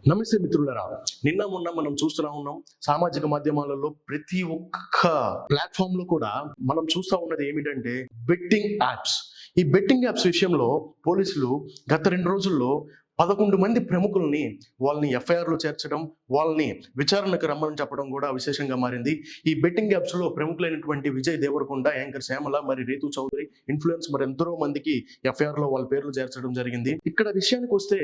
నమస్తే మిత్రులరా. నిన్న మొన్న మనం చూస్తూనే ఉన్నాం. సామాజిక మాధ్యమాలలో ప్రతి ఒక్క ప్లాట్‌ఫార్మ్‌లో కూడా మనం చూస్తా ఉన్నది ఏమిటంటే బెట్టింగ్ యాప్స్. ఈ బెట్టింగ్ యాప్స్ విషయంలో పోలీసులు గత 2 రోజుల్లో 11 మంది ప్రముఖుల్ని వాళ్ళని ఎఫ్ఐఆర్‌లో చేర్చడం, వాళ్ళని విచారణకు రమ్మని చెప్పడం కూడా విశేషంగా మారింది. ఈ బెట్టింగ్ యాప్స్‌లో ప్రముఖులైనటువంటి విజయ్ దేవరకొండ, యాంకర్ శ్యామల, మరి రీతూ చౌదరి, ఇన్‌ఫ్లుయెన్స్ మరి ఎందరో మందికి ఎఫ్ఐఆర్‌లో వాళ్ళ పేర్లు చేర్చడం జరిగింది. ఇక్కడ విషయానికొస్తే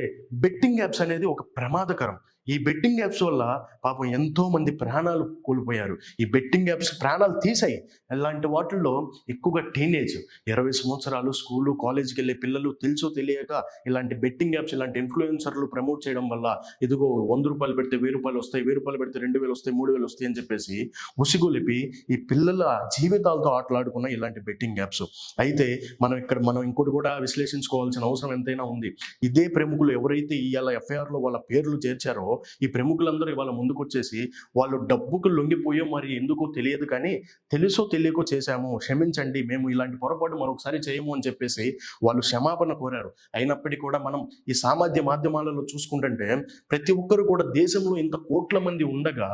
బెట్టింగ్ యాప్స్ అనేది ఒక ప్రమాదకరం. ఈ బెట్టింగ్ యాప్స్ వల్ల పాపం ఎంతో మంది ప్రాణాలు కోల్పోయారు. ఈ బెట్టింగ్ యాప్స్ ప్రాణాలు తీసాయి. ఇలాంటి వాటిల్లో ఎక్కువగా టీనేజ్ 20 సంవత్సరాలు స్కూలు, కాలేజీకెళ్ళే పిల్లలు తెలుసో తెలియక ఇలాంటి బెట్టింగ్ యాప్స్, ఇలాంటి ఇన్‌ఫ్లుయెన్సర్‌లు ప్రమోట్ చేయడం వల్ల ఇదిగో రూ. 100 పెడితే రూ. 1000 వస్తాయి, రూ. 1000 పెడితే 2000 వస్తాయి, 3000 వస్తాయి అని చెప్పేసి ఉసిగొలిపి ఈ పిల్లల జీవితాలతో ఆటలాడుకున్న ఇలాంటి బెట్టింగ్ యాప్స్. అయితే మనం ఇంకోటి కూడా విశ్లేషించుకోవాల్సిన అవసరం ఎంతైనా ఉంది. ఇదే ప్రముఖులు ఎవరైతే ఇయాల ఎఫ్ఐఆర్‌లో వాళ్ళ పేర్లు చేర్చారో ఈ ప్రముఖులందరూ ఇవాళ ముందుకొచ్చేసి వాళ్ళు డబ్బుకు లొంగిపోయో మరి ఎందుకో తెలియదు కానీ తెలుసో తెలియకో చేశాము, క్షమించండి, మేము ఇలాంటి పొరపాటు మరొకసారి చేయము అని చెప్పేసి వాళ్ళు క్షమాపణ కోరారు. అయినప్పటికీ కూడా మనం ఈ సామాజిక మాధ్యమాలలో చూసుకుంటుంటే ప్రతి ఒక్కరు కూడా దేశంలో ఇంత కోట్ల మంది ఉండగా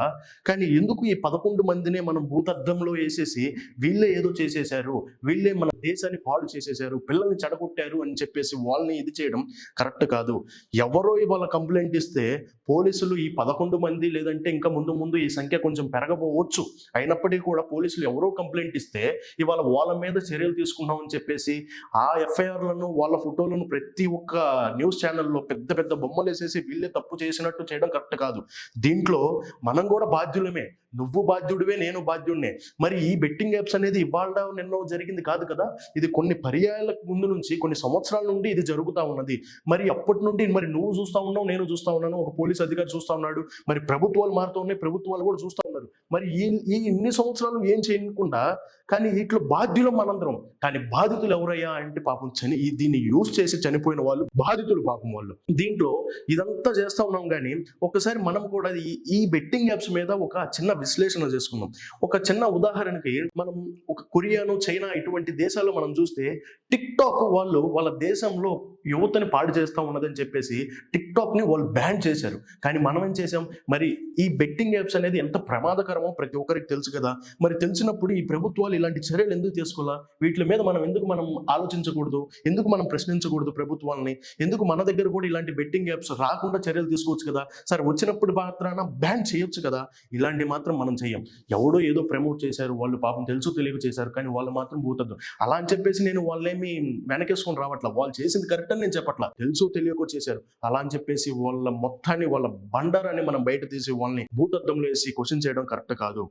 కానీ ఎందుకు ఈ 11 మందినే మనం భూతద్దంలో వేసేసి వీళ్ళే ఏదో చేసేశారు, వీళ్ళే మన దేశాన్ని పాడు చేసేశారు, పిల్లల్ని చెడగొట్టారు అని చెప్పేసి వాళ్ళని ఇది చేయడం కరెక్ట్ కాదు. ఎవరో ఇవాళ కంప్లైంట్ ఇస్తే పోలీసులు ఈ 11 మంది లేదంటే ఇంకా ముందు ముందు ఈ సంఖ్య కొంచెం పెరగబోవచ్చు. అయినప్పటికీ కూడా పోలీసులు ఎవరో కంప్లైంట్ ఇస్తే ఇవాళ వాళ్ళ మీద చర్యలు తీసుకున్నామని చెప్పేసి ఆ ఎఫ్ఐఆర్‌లను వాళ్ళ ఫోటోలను ప్రతి ఒక్క న్యూస్ ఛానెల్‌లో పెద్ద పెద్ద బొమ్మలేసేసి వీళ్ళే తప్పు చేసినట్టు చేయడం కరెక్ట్ కాదు. దీంట్లో మనం కూడా బాధ్యులమే. నువ్వు బాధ్యుడివే, నేను బాధ్యుడినే. మరి ఈ బెట్టింగ్ యాప్స్ అనేది ఇవాళ నిన్నో జరిగింది కాదు కదా. ఇది కొన్ని పర్యాయాల ముందు నుంచి కొన్ని సంవత్సరాల నుండి ఇది జరుగుతా ఉన్నది. మరి అప్పటి నుండి మరి నువ్వు చూస్తా ఉన్నావు, నేను చూస్తా ఉన్నాను, ఒక పోలీస్ అధికారి చూస్తా ఉన్నాడు, మరి ప్రభుత్వాలు మారుతూ ఉన్నాయి, ప్రభుత్వాలు కూడా చూస్తా ఉన్నారు. మరి ఈ ఈ ఇన్ని సంవత్సరాలు ఏం చేయకుండా కానీ వీటిలో బాధ్యులం మనందరం. కానీ బాధితులు ఎవరయ్యా అంటే పాపం దీన్ని యూజ్ చేసి చనిపోయిన వాళ్ళు బాధితులు పాపం వాళ్ళు. దీంట్లో ఇదంతా చేస్తా ఉన్నాం కానీ ఒక్కసారి మనం కూడా ఈ బెట్టింగ్ యాప్స్ మీద ఒక చిన్న విశ్లేషణ చేసుకుందాం. ఒక చిన్న ఉదాహరణకి మనం ఒక కొరియాను, చైనా ఇటువంటి దేశాల్లో మనం చూస్తే టిక్ టాక్ వాళ్ళు వాళ్ళ దేశంలో యువతని పాడు చేస్తా ఉన్నదని చెప్పేసి టిక్ టాక్ ని వాళ్ళు బ్యాన్ చేశారు. కానీ మనం ఏం చేసాం, మరి ఈ బెట్టింగ్ యాప్స్ అనేది ఎంత ప్రమాదకరమో ప్రతి ఒక్కరికి తెలుసు కదా. మరి తెలిసినప్పుడు ఈ ప్రభుత్వాలు ఇలాంటి చర్యలు ఎందుకు తీసుకోవాలా? వీటి మీద మనం ఆలోచించకూడదు? ఎందుకు మనం ప్రశ్నించకూడదు ప్రభుత్వాలని? ఎందుకు మన దగ్గర కూడా ఇలాంటి బెట్టింగ్ యాప్స్ రాకుండా చర్యలు తీసుకోవచ్చు కదా? సరే వచ్చినప్పుడు మాత్రాన బ్యాన్ చేయొచ్చు కదా. ఇలాంటి మాత్రం మనం చెయ్యం. ఎవడో ఏదో ప్రమోట్ చేశారు, వాళ్ళు పాపం తెలుసు తెలియక చేశారు, కానీ వాళ్ళు మాత్రం భూతద్దు అలా అని చెప్పేసి నేను వాళ్ళేమి వెనకేసుకొని రావట్లా. వాళ్ళు చేసింది కరెక్ట్ అని నేను చెప్పట్లా, తెలుసో తెలియకో చేశారు అలా అని చెప్పేసి వాళ్ళ మొత్తాన్ని వాళ్ళ బండారాన్ని మనం బయట తీసి వాళ్ళని భూతద్దంలో వేసి క్వశ్చన్ చేయడం కరెక్ట్ కాదు.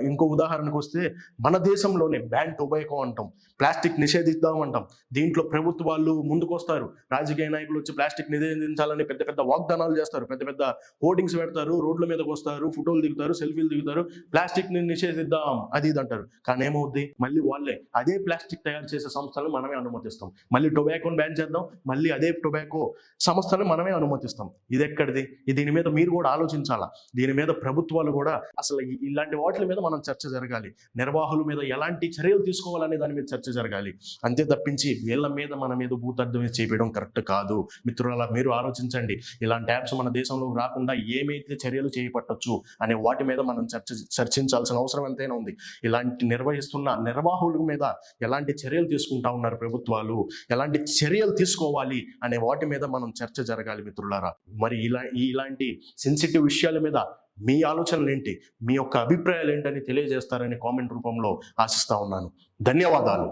ఇంకో ఉదాహరణకు వస్తే మన దేశంలోనే బ్యాన్ టొబాకో అంటాం, ప్లాస్టిక్ నిషేధిద్దాం అంటాం. దీంట్లో ప్రభుత్వాలు ముందుకొస్తారు, రాజకీయ నాయకులు వచ్చి ప్లాస్టిక్ నిషేధించాలని పెద్ద పెద్ద వాగ్దానాలు చేస్తారు, పెద్ద పెద్ద హోర్డింగ్స్ పెడతారు, రోడ్ల మీదకి వస్తారు, ఫోటోలు దిగుతారు, సెల్ఫీలు దిగుతారు, ప్లాస్టిక్ ని నిషేధిద్దాం అది ఇది అంటారు. కానీ ఏమవుద్ది, మళ్ళీ వాళ్ళే అదే ప్లాస్టిక్ తయారు చేసే సంస్థలను మనమే అనుమతిస్తాం. మళ్ళీ టొబాకోని బ్యాన్ చేద్దాం, మళ్ళీ అదే టొబాకో సంస్థలను మనమే అనుమతిస్తాం. ఇది ఎక్కడిది? దీని మీద మీరు కూడా ఆలోచించాలా. దీని మీద ప్రభుత్వాలు కూడా అసలు ఇలాంటి వాటి మీద మనం చర్చ జరగాలి. నిర్వాహకుల మీద ఎలాంటి చర్యలు తీసుకోవాలనే దాని మీద చర్చ జరగాలి. అంతే తప్పించి వీళ్ళ మీద మన మీద భూతద్దం చేయడం కరెక్ట్ కాదు. మిత్రులారా, మీరు ఆలోచించండి. ఇలాంటి యాప్స్ మన దేశంలో రాకుండా ఏమైతే చర్యలు చేపట్టొచ్చు అనే వాటి మీద మనం చర్చించాల్సిన అవసరం ఎంతైనా ఉంది. ఇలాంటి నిర్వహిస్తున్న నిర్వాహకుల మీద ఎలాంటి చర్యలు తీసుకుంటా ఉన్నారు ప్రభుత్వాలు, ఎలాంటి చర్యలు తీసుకోవాలి అనే వాటి మీద మనం చర్చ జరగాలి మిత్రులారా. మరి ఇలాంటి సెన్సిటివ్ విషయాల మీద మీ ఆలోచనలు ఏంటి, మీ యొక్క అభిప్రాయాలు ఏంటని తెలియజేస్తారని కామెంట్ రూపంలో ఆశిస్తా ఉన్నాను. ధన్యవాదాలు.